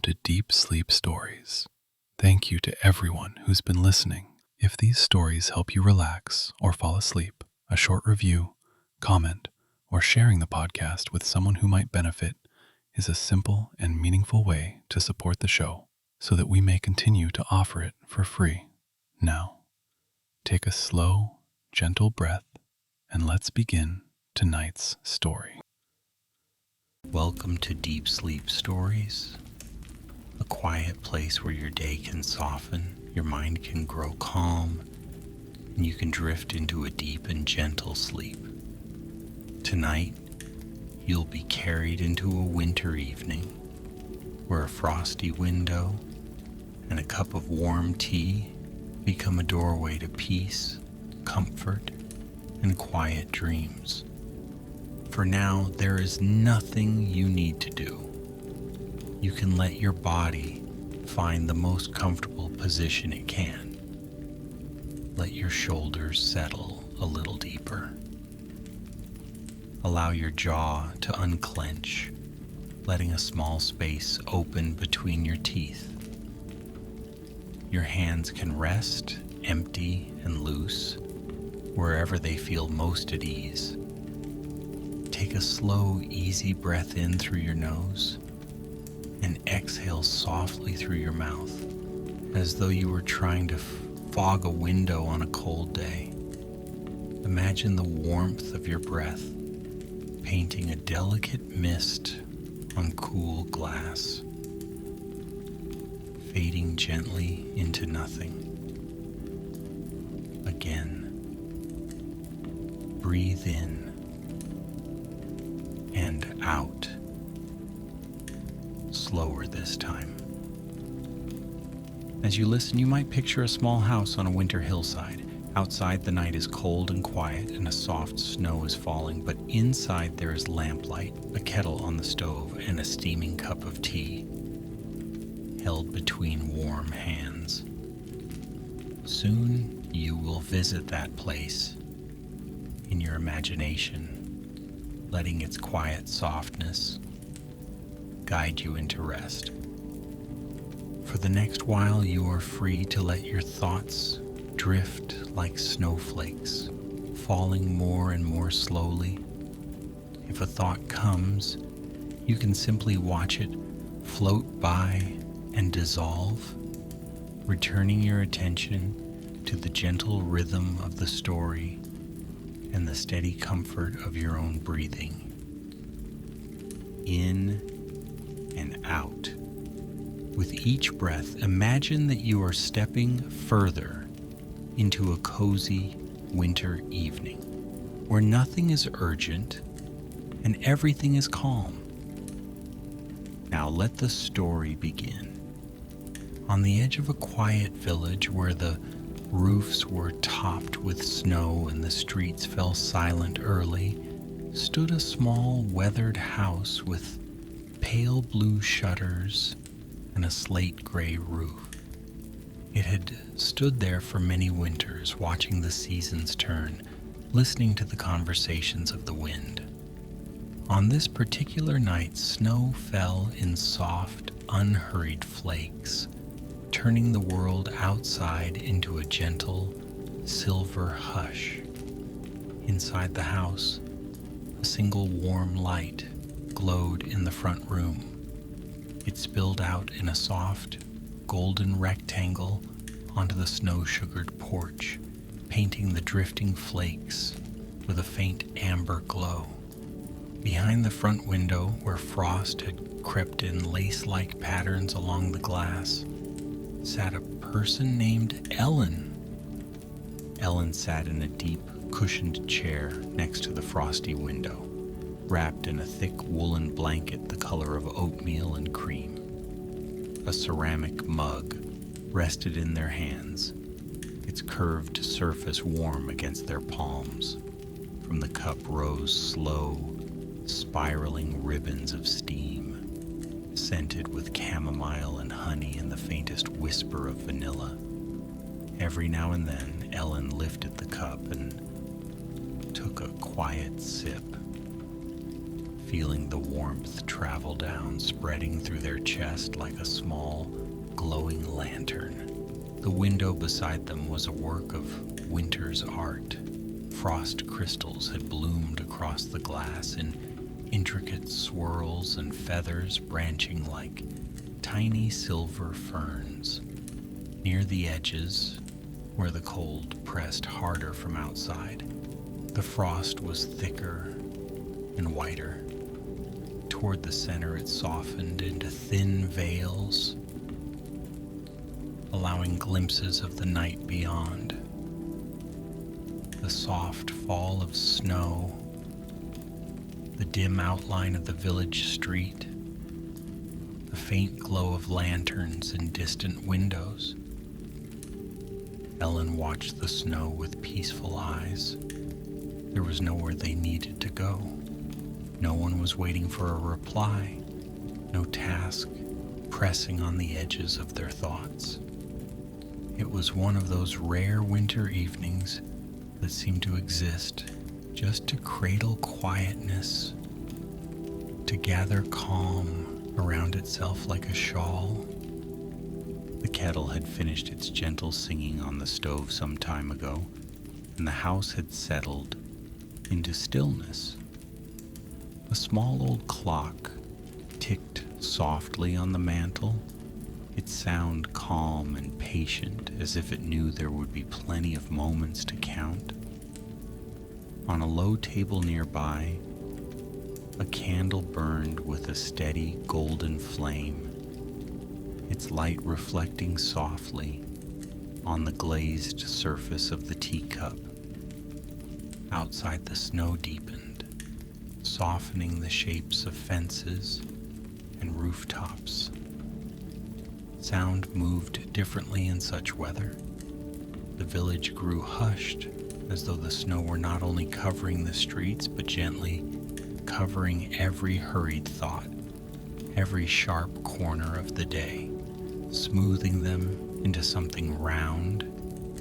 to Deep Sleep Stories. Thank you to everyone who's been listening. If these stories help you relax or fall asleep, a short review, comment, or sharing the podcast with someone who might benefit is a simple and meaningful way to support the show so that we may continue to offer it for free. Now, take a slow, gentle breath and let's begin tonight's story. Welcome to Deep Sleep Stories, a quiet place where your day can soften, your mind can grow calm, and you can drift into a deep and gentle sleep. Tonight, you'll be carried into a winter evening where a frosty window and a cup of warm tea become a doorway to peace, comfort, and quiet dreams. For now, there is nothing you need to do. You can let your body find the most comfortable position it can. Let your shoulders settle a little deeper. Allow your jaw to unclench, letting a small space open between your teeth. Your hands can rest, empty and loose, wherever they feel most at ease. Take a slow, easy breath in through your nose and exhale softly through your mouth, as though you were trying to fog a window on a cold day. Imagine the warmth of your breath painting a delicate mist on cool glass, fading gently into nothing. Again, breathe in and out, slower this time. As you listen, you might picture a small house on a winter hillside. Outside, the night is cold and quiet and a soft snow is falling, but inside there is lamplight, a kettle on the stove, and a steaming cup of tea held between warm hands. Soon you will visit that place in your imagination, letting its quiet softness guide you into rest. For the next while, you are free to let your thoughts drift like snowflakes, falling more and more slowly. If a thought comes, you can simply watch it float by and dissolve, returning your attention to the gentle rhythm of the story and the steady comfort of your own breathing. In and out. With each breath, imagine that you are stepping further into a cozy winter evening where nothing is urgent and everything is calm. Now let the story begin. On the edge of a quiet village where the roofs were topped with snow and the streets fell silent early, stood a small weathered house with pale blue shutters and a slate gray roof. It had stood there for many winters, watching the seasons turn, listening to the conversations of the wind. On this particular night, snow fell in soft, unhurried flakes, turning the world outside into a gentle, silver hush. Inside the house, a single warm light glowed in the front room. It spilled out in a soft, golden rectangle onto the snow-sugared porch, painting the drifting flakes with a faint amber glow. Behind the front window, where frost had crept in lace-like patterns along the glass, sat a person named Ellen. Ellen sat in a deep, cushioned chair next to the frosty window, wrapped in a thick woolen blanket the color of oatmeal and cream. A ceramic mug rested in their hands, its curved surface warm against their palms. From the cup rose slow, spiraling ribbons of steam, scented with chamomile and honey and the faintest whisper of vanilla. Every now and then, Ellen lifted the cup and took a quiet sip, feeling the warmth travel down, spreading through their chest like a small, glowing lantern. The window beside them was a work of winter's art. Frost crystals had bloomed across the glass in intricate swirls and feathers branching like tiny silver ferns. Near the edges, where the cold pressed harder from outside, the frost was thicker and whiter. Toward the center, it softened into thin veils, allowing glimpses of the night beyond. The soft fall of snow, the dim outline of the village street, the faint glow of lanterns in distant windows. Ellen watched the snow with peaceful eyes. There was nowhere they needed to go. No one was waiting for a reply, no task pressing on the edges of their thoughts. It was one of those rare winter evenings that seemed to exist just to cradle quietness, to gather calm around itself like a shawl. The kettle had finished its gentle singing on the stove some time ago, and the house had settled into stillness. A small old clock ticked softly on the mantel, its sound calm and patient, as if it knew there would be plenty of moments to count. On a low table nearby, a candle burned with a steady golden flame, its light reflecting softly on the glazed surface of the teacup. Outside, the snow deepened, softening the shapes of fences and rooftops. Sound moved differently in such weather. The village grew hushed, as though the snow were not only covering the streets, but gently covering every hurried thought, every sharp corner of the day, smoothing them into something round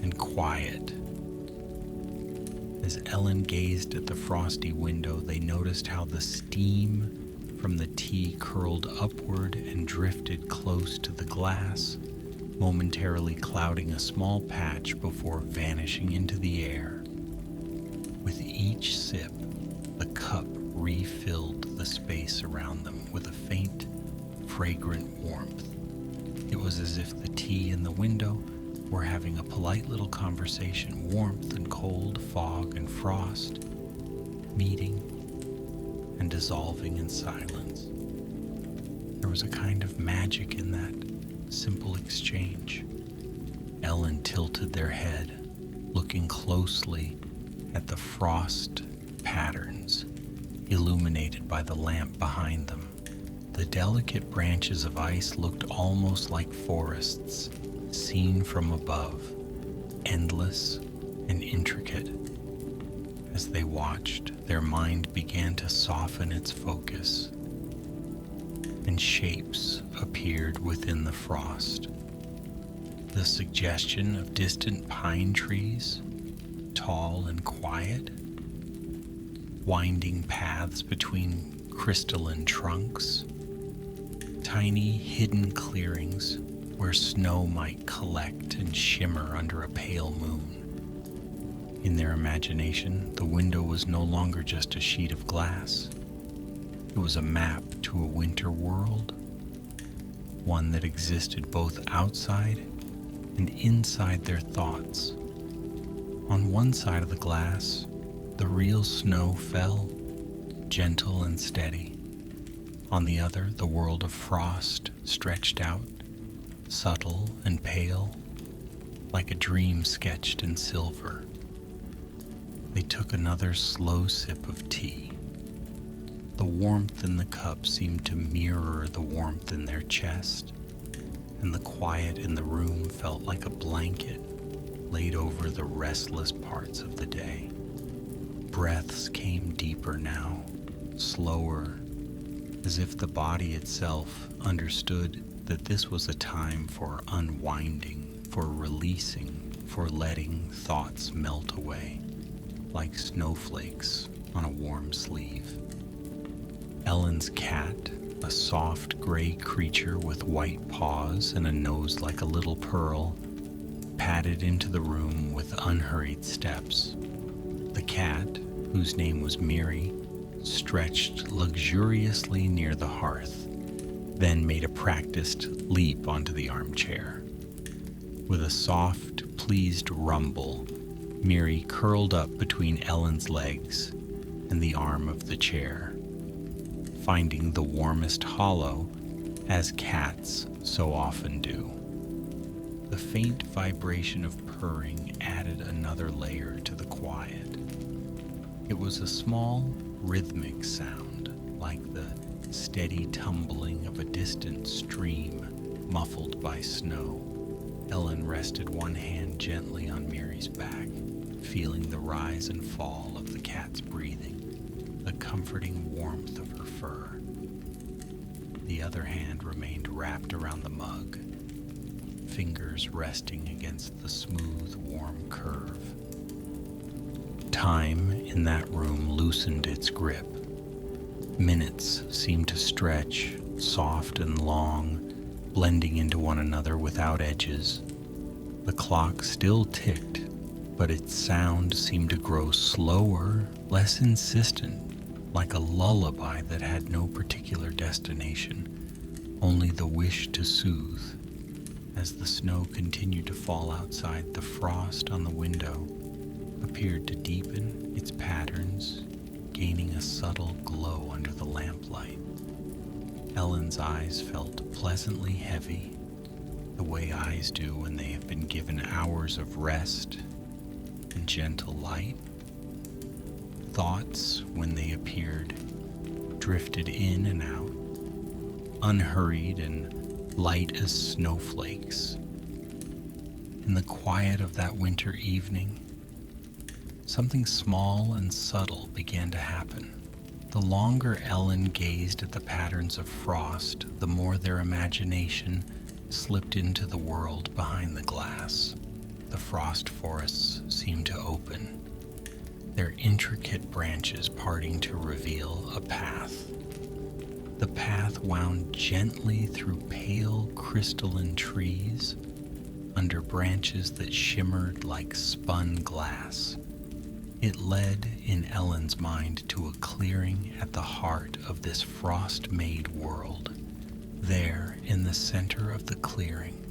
and quiet. As Ellen gazed at the frosty window, they noticed how the steam from the tea curled upward and drifted close to the glass, momentarily clouding a small patch before vanishing into the air. With each sip, the cup refilled the space around them with a faint, fragrant warmth. It was as if the tea in the window were having a polite little conversation, warmth and cold, fog and frost, meeting and dissolving in silence. There was a kind of magic in that simple exchange. Ellen tilted their head, looking closely at the frost patterns illuminated by the lamp behind them. The delicate branches of ice looked almost like forests seen from above, endless and intricate. As they watched, their mind began to soften its focus, and shapes appeared within the frost. The suggestion of distant pine trees, tall and quiet, winding paths between crystalline trunks, tiny hidden clearings where snow might collect and shimmer under a pale moon. In their imagination, the window was no longer just a sheet of glass. It was a map to a winter world, one that existed both outside and inside their thoughts. On one side of the glass, the real snow fell, gentle and steady. On the other, the world of frost stretched out, subtle and pale, like a dream sketched in silver. They took another slow sip of tea. The warmth in the cup seemed to mirror the warmth in their chest, and the quiet in the room felt like a blanket laid over the restless parts of the day. Breaths came deeper now, slower, as if the body itself understood that this was a time for unwinding, for releasing, for letting thoughts melt away, like snowflakes on a warm sleeve. Ellen's cat, a soft gray creature with white paws and a nose like a little pearl, padded into the room with unhurried steps. The cat, whose name was Miri, stretched luxuriously near the hearth, then made a practiced leap onto the armchair. With a soft, pleased rumble, Miri curled up between Ellen's legs and the arm of the chair, finding the warmest hollow, as cats so often do. The faint vibration of purring added another layer to the quiet. It was a small, rhythmic sound, like the steady tumbling of a distant stream muffled by snow. Ellen rested one hand gently on Miri's back, feeling the rise and fall of the cat's breathing, the comforting warmth of her fur. The other hand remained wrapped around the mug, fingers resting against the smooth, warm curve. Time in that room loosened its grip. Minutes seemed to stretch, soft and long, blending into one another without edges. The clock still ticked, but its sound seemed to grow slower, less insistent, like a lullaby that had no particular destination, only the wish to soothe. As the snow continued to fall outside, the frost on the window appeared to deepen its patterns, gaining a subtle glow under the lamplight. Ellen's eyes felt pleasantly heavy, the way eyes do when they have been given hours of rest and gentle light. Thoughts, when they appeared, drifted in and out, unhurried and light as snowflakes. In the quiet of that winter evening, something small and subtle began to happen. The longer Ellen gazed at the patterns of frost, the more their imagination slipped into the world behind the glass. The frost forests seemed to open, their intricate branches parting to reveal a path. The path wound gently through pale crystalline trees, under branches that shimmered like spun glass. It led, in Ellen's mind, to a clearing at the heart of this frost-made world. There, in the center of the clearing,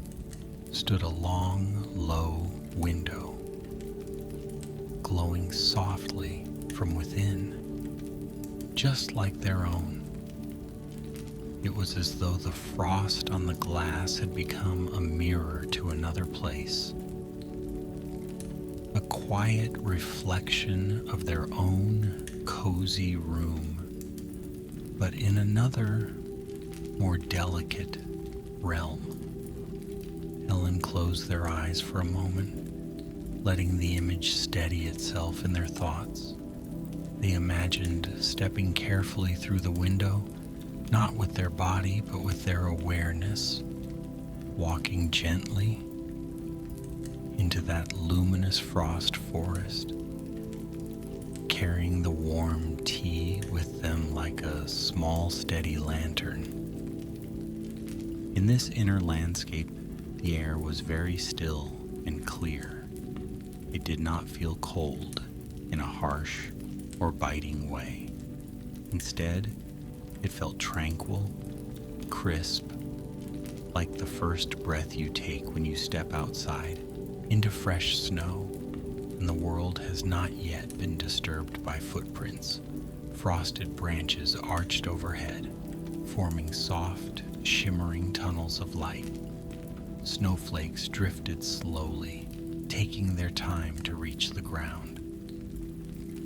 stood a long, low window, glowing softly from within, just like their own. It was as though the frost on the glass had become a mirror to another place, a quiet reflection of their own cozy room, but in another, more delicate realm. Ellen closed their eyes for a moment, letting the image steady itself in their thoughts. They imagined stepping carefully through the window, not with their body, but with their awareness, walking gently into that luminous frost forest, carrying the warm tea with them like a small, steady lantern. In this inner landscape, the air was very still and clear. It did not feel cold in a harsh or biting way. Instead, it felt tranquil, crisp, like the first breath you take when you step outside into fresh snow, and the world has not yet been disturbed by footprints. Frosted branches arched overhead, forming soft, shimmering tunnels of light. Snowflakes drifted slowly, taking their time to reach the ground.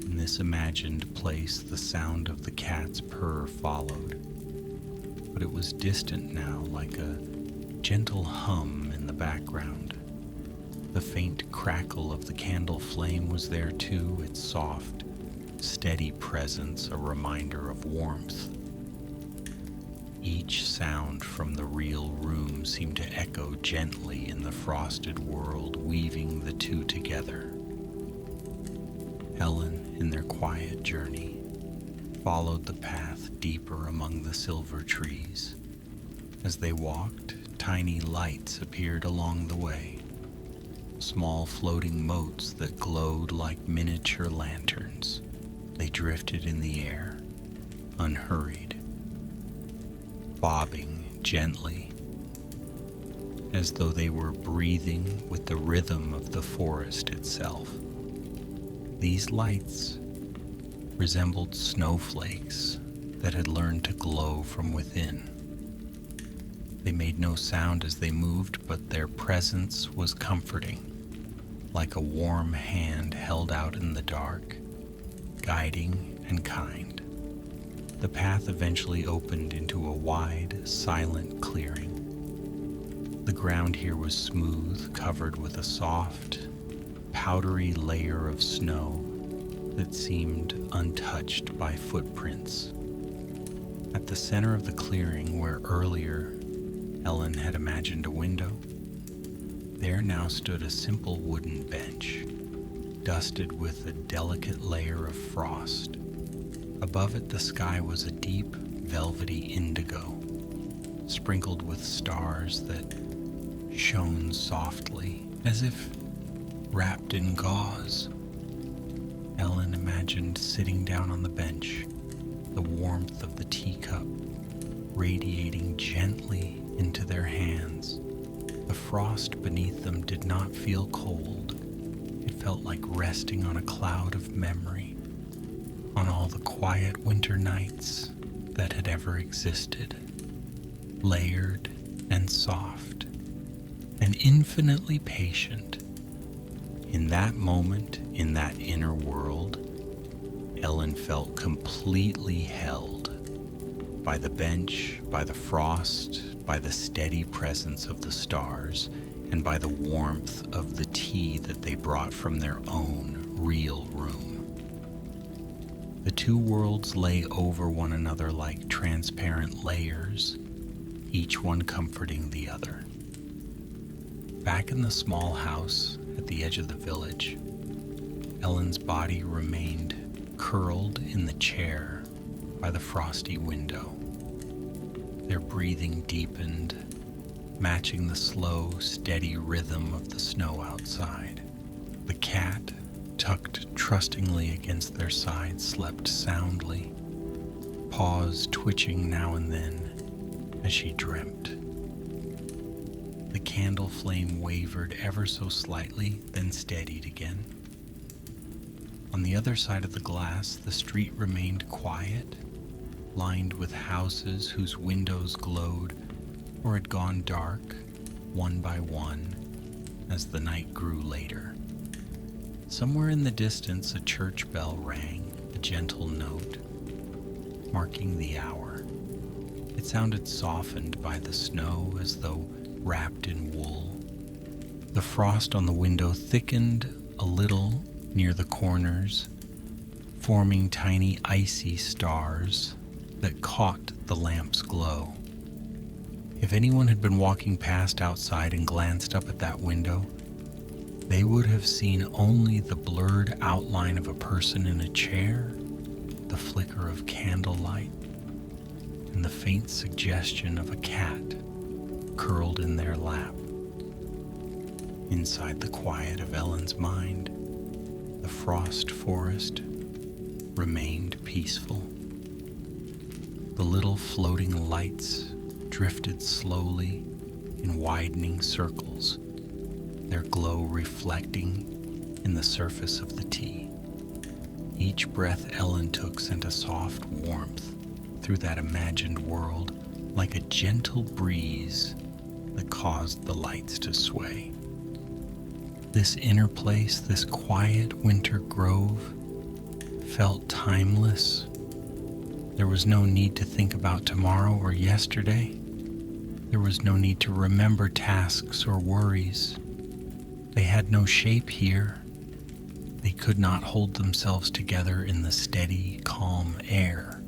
In this imagined place, the sound of the cat's purr followed, but it was distant now, like a gentle hum in the background. The faint crackle of the candle flame was there too, its soft, steady presence a reminder of warmth. Each sound from the real room seemed to echo gently in the frosted world, weaving the two together. Ellen, in their quiet journey, followed the path deeper among the silver trees. As they walked, tiny lights appeared along the way, small floating motes that glowed like miniature lanterns. They drifted in the air, unhurried, bobbing gently, as though they were breathing with the rhythm of the forest itself. These lights resembled snowflakes that had learned to glow from within. They made no sound as they moved, but their presence was comforting, like a warm hand held out in the dark, guiding and kind. The path eventually opened into a wide, silent clearing. The ground here was smooth, covered with a soft, powdery layer of snow that seemed untouched by footprints. At the center of the clearing, where earlier Ellen had imagined a window, there now stood a simple wooden bench, dusted with a delicate layer of frost. Above it, the sky was a deep, velvety indigo, sprinkled with stars that shone softly, as if wrapped in gauze. Ellen imagined sitting down on the bench, the warmth of the teacup radiating gently into their hands. The frost beneath them did not feel cold. It felt like resting on a cloud of memory, on all the quiet winter nights that had ever existed, layered and soft and infinitely patient. In that moment, in that inner world, Ellen felt completely held by the bench, by the frost, by the steady presence of the stars, and by the warmth of the tea that they brought from their own real room. The two worlds lay over one another like transparent layers, each one comforting the other. Back in the small house at the edge of the village, Ellen's body remained curled in the chair by the frosty window. Their breathing deepened, matching the slow, steady rhythm of the snow outside. The cat, tucked trustingly against their side, slept soundly, paws twitching now and then as she dreamt. The candle flame wavered ever so slightly, then steadied again. On the other side of the glass, the street remained quiet, lined with houses whose windows glowed or had gone dark, one by one, as the night grew later. Somewhere in the distance, a church bell rang, a gentle note, marking the hour. It sounded softened by the snow, as though wrapped in wool. The frost on the window thickened a little near the corners, forming tiny icy stars that caught the lamp's glow. If anyone had been walking past outside and glanced up at that window, they would have seen only the blurred outline of a person in a chair, the flicker of candlelight, and the faint suggestion of a cat curled in their lap. Inside the quiet of Ellen's mind, the frost forest remained peaceful. The little floating lights drifted slowly in widening circles, their glow reflecting in the surface of the tea. Each breath Ellen took sent a soft warmth through that imagined world, like a gentle breeze that caused the lights to sway. This inner place, this quiet winter grove, felt timeless. There was no need to think about tomorrow or yesterday. There was no need to remember tasks or worries. They had no shape here. They could not hold themselves together in the steady, calm air.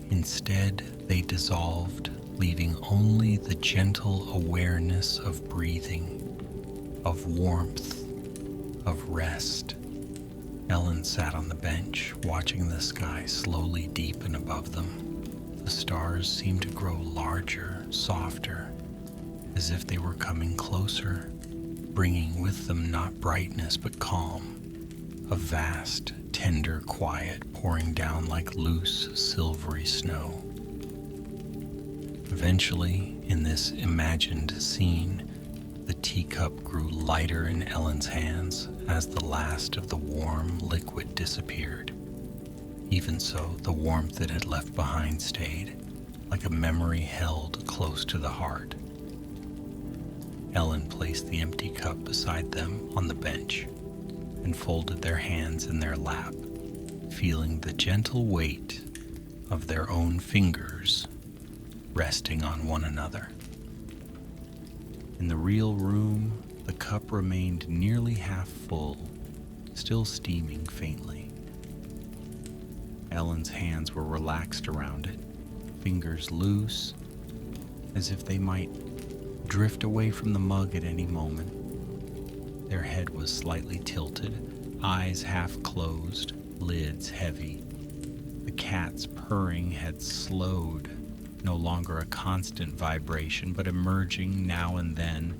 Instead, they dissolved, leaving only the gentle awareness of breathing, of warmth, of rest. Ellen sat on the bench, watching the sky slowly deepen above them. The stars seemed to grow larger, softer, as if they were coming closer, bringing with them not brightness but calm, a vast, tender quiet pouring down like loose, silvery snow. Eventually, in this imagined scene, the teacup grew lighter in Ellen's hands as the last of the warm liquid disappeared. Even so, the warmth it had left behind stayed, like a memory held close to the heart. Ellen placed the empty cup beside them on the bench and folded their hands in their lap, feeling the gentle weight of their own fingers resting on one another. In the real room, the cup remained nearly half full, still steaming faintly. Ellen's hands were relaxed around it, fingers loose, as if they might drift away from the mug at any moment. Their head was slightly tilted, eyes half closed, lids heavy. The cat's purring had slowed, no longer a constant vibration, but emerging now and then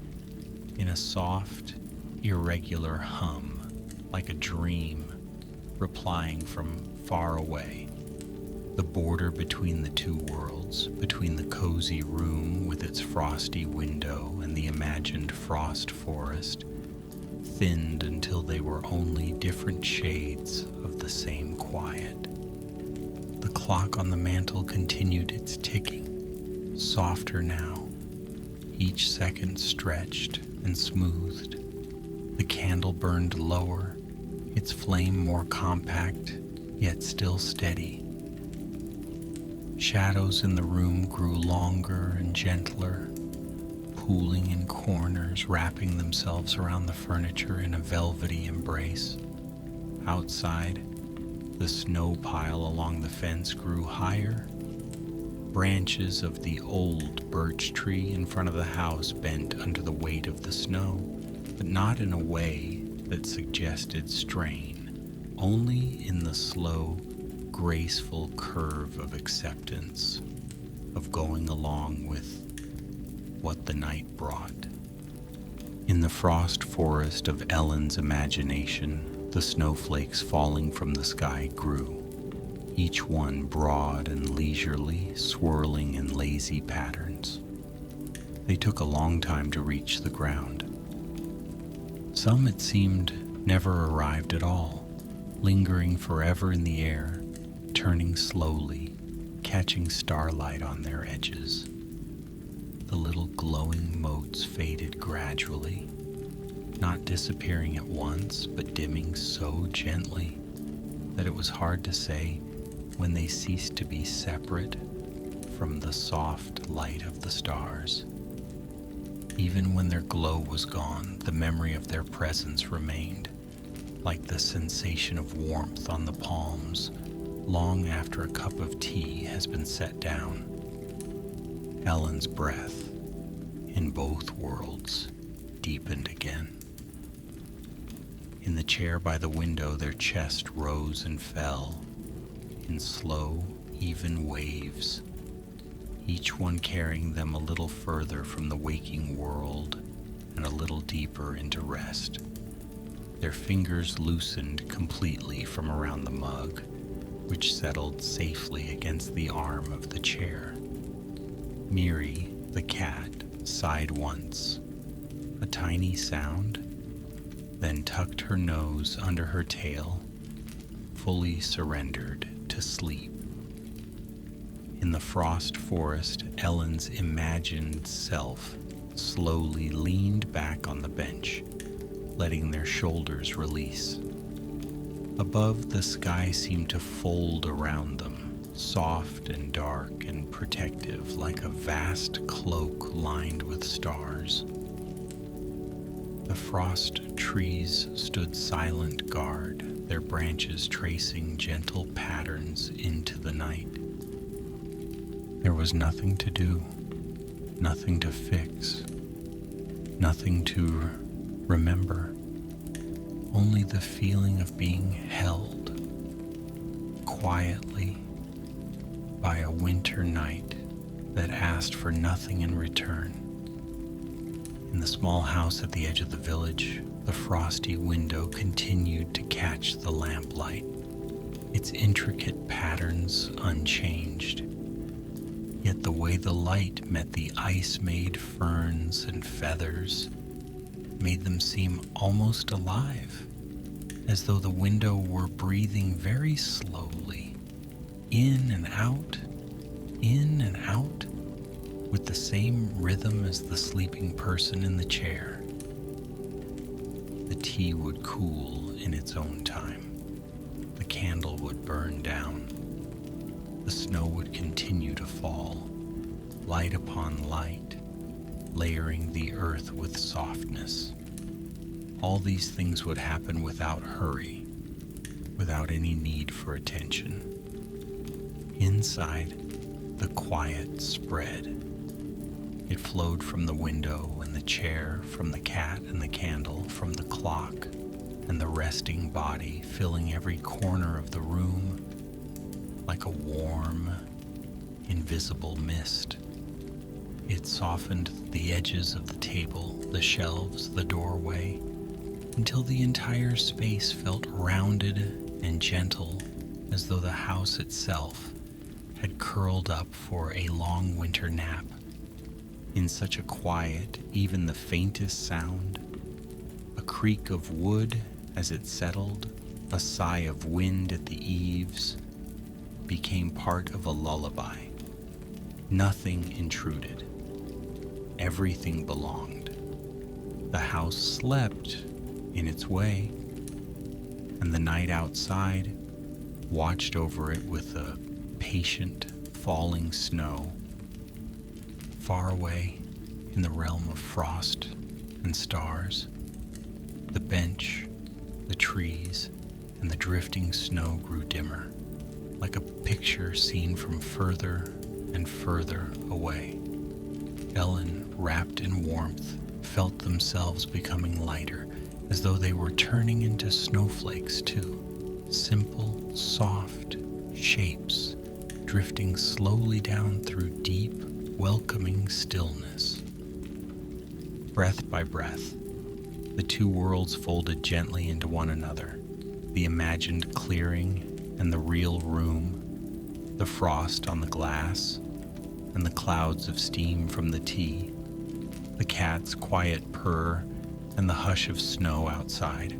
in a soft, irregular hum, like a dream, replying from far away. The border between the two worlds, between the cozy room with its frosty window and the imagined frost forest, thinned until they were only different shades of the same quiet. The clock on the mantel continued its ticking, softer now, each second stretched and smoothed. The candle burned lower, its flame more compact, yet still steady. Shadows in the room grew longer and gentler, pooling in corners, wrapping themselves around the furniture in a velvety embrace. Outside, the snow pile along the fence grew higher. Branches of the old birch tree in front of the house bent under the weight of the snow, but not in a way that suggested strain, only in the slow, graceful curve of acceptance, of going along with what the night brought. In the frost forest of Ellen's imagination, the snowflakes falling from the sky grew, each one broad and leisurely, swirling in lazy patterns. They took a long time to reach the ground. Some, it seemed, never arrived at all, lingering forever in the air, turning slowly, catching starlight on their edges. The little glowing motes faded gradually, not disappearing at once, but dimming so gently that it was hard to say when they ceased to be separate from the soft light of the stars. Even when their glow was gone, the memory of their presence remained, like the sensation of warmth on the palms, long after a cup of tea has been set down. Ellen's breath, in both worlds, deepened again. In the chair by the window, their chest rose and fell in slow, even waves, each one carrying them a little further from the waking world and a little deeper into rest. Their fingers loosened completely from around the mug, which settled safely against the arm of the chair. Miri, the cat, sighed once, a tiny sound, then tucked her nose under her tail, fully surrendered to sleep. In the frost forest, Ellen's imagined self slowly leaned back on the bench, letting their shoulders release. Above, the sky seemed to fold around them, soft and dark and protective, like a vast cloak lined with stars. The frost trees stood silent guard, their branches tracing gentle patterns into the night. There was nothing to do, nothing to fix, nothing to remember, only the feeling of being held quietly by a winter night that asked for nothing in return. In the small house at the edge of the village, the frosty window continued to catch the lamplight, its intricate patterns unchanged. Yet the way the light met the ice-made ferns and feathers made them seem almost alive, as though the window were breathing very slowly, in and out, with the same rhythm as the sleeping person in the chair. The tea would cool in its own time. The candle would burn down. The snow would continue to fall, light upon light, layering the earth with softness. All these things would happen without hurry, without any need for attention. Inside, the quiet spread. It flowed from the window and the chair, from the cat and the candle, from the clock and the resting body, filling every corner of the room like a warm, invisible mist. It softened the edges of the table, the shelves, the doorway, until the entire space felt rounded and gentle, as though the house itself had curled up for a long winter nap. In such a quiet, even the faintest sound, a creak of wood as it settled, a sigh of wind at the eaves, became part of a lullaby. Nothing intruded. Everything belonged. The house slept in its way, and the night outside watched over it with a patient falling snow. Far away in the realm of frost and stars, the bench, the trees, and the drifting snow grew dimmer, like a picture seen from further and further away. Ellen, wrapped in warmth, felt themselves becoming lighter, as though they were turning into snowflakes too. Simple, soft shapes drifting slowly down through deep, welcoming stillness. Breath by breath, the two worlds folded gently into one another, the imagined clearing and the real room, the frost on the glass and the clouds of steam from the tea, the cat's quiet purr and the hush of snow outside.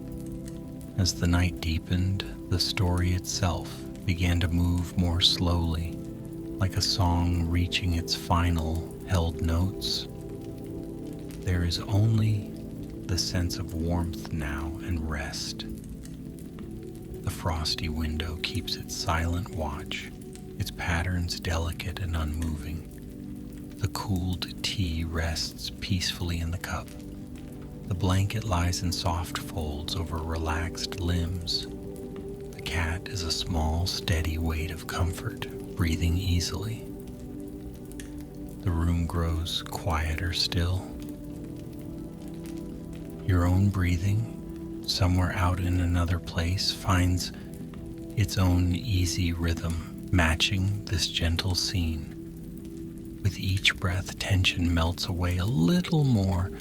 As the night deepened, the story itself began to move more slowly, like a song reaching its final held notes. There is only the sense of warmth now and rest. The frosty window keeps its silent watch, its patterns delicate and unmoving. The cooled tea rests peacefully in the cup. The blanket lies in soft folds over relaxed limbs. The cat is a small, steady weight of comfort, breathing easily. The room grows quieter still. Your own breathing, somewhere out in another place, finds its own easy rhythm, matching this gentle scene. With each breath, tension melts away a little more,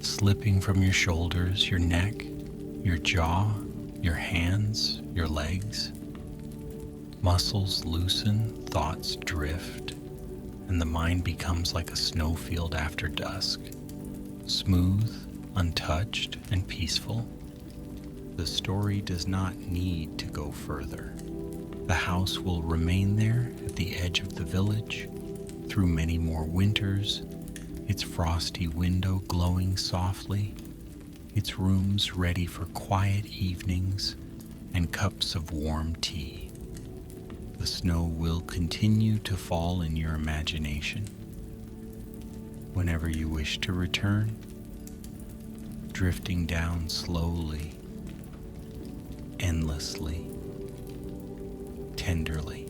slipping from your shoulders, your neck, your jaw, your hands, your legs. Muscles loosen, thoughts drift, and the mind becomes like a snowfield after dusk, smooth, untouched, and peaceful. The story does not need to go further. The house will remain there at the edge of the village through many more winters, its frosty window glowing softly, its rooms ready for quiet evenings and cups of warm tea. The snow will continue to fall in your imagination. Whenever you wish to return, drifting down slowly, endlessly, tenderly.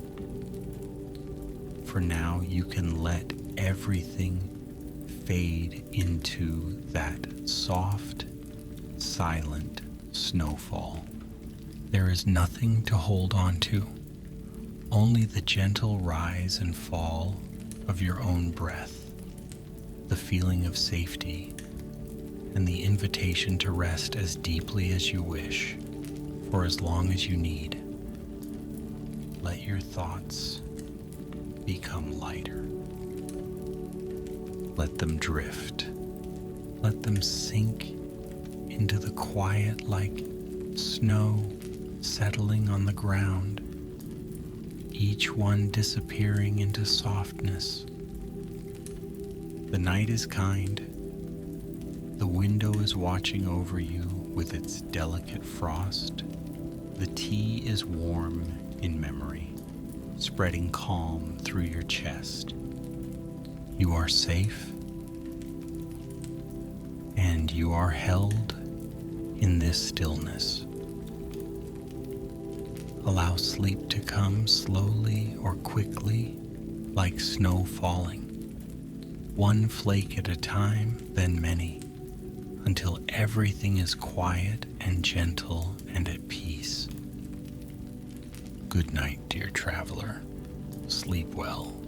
For now, you can let everything fade into that soft, silent snowfall. There is nothing to hold on to, only the gentle rise and fall of your own breath, the feeling of safety, and the invitation to rest as deeply as you wish, for as long as you need. Let your thoughts become lighter. Let them drift. Let them sink into the quiet like snow settling on the ground, each one disappearing into softness. The night is kind. The window is watching over you with its delicate frost. The tea is warm in memory, spreading calm through your chest. You are safe, and you are held in this stillness. Allow sleep to come slowly or quickly, like snow falling, one flake at a time, then many, until everything is quiet and gentle and at peace. Good night, dear traveler. Sleep well.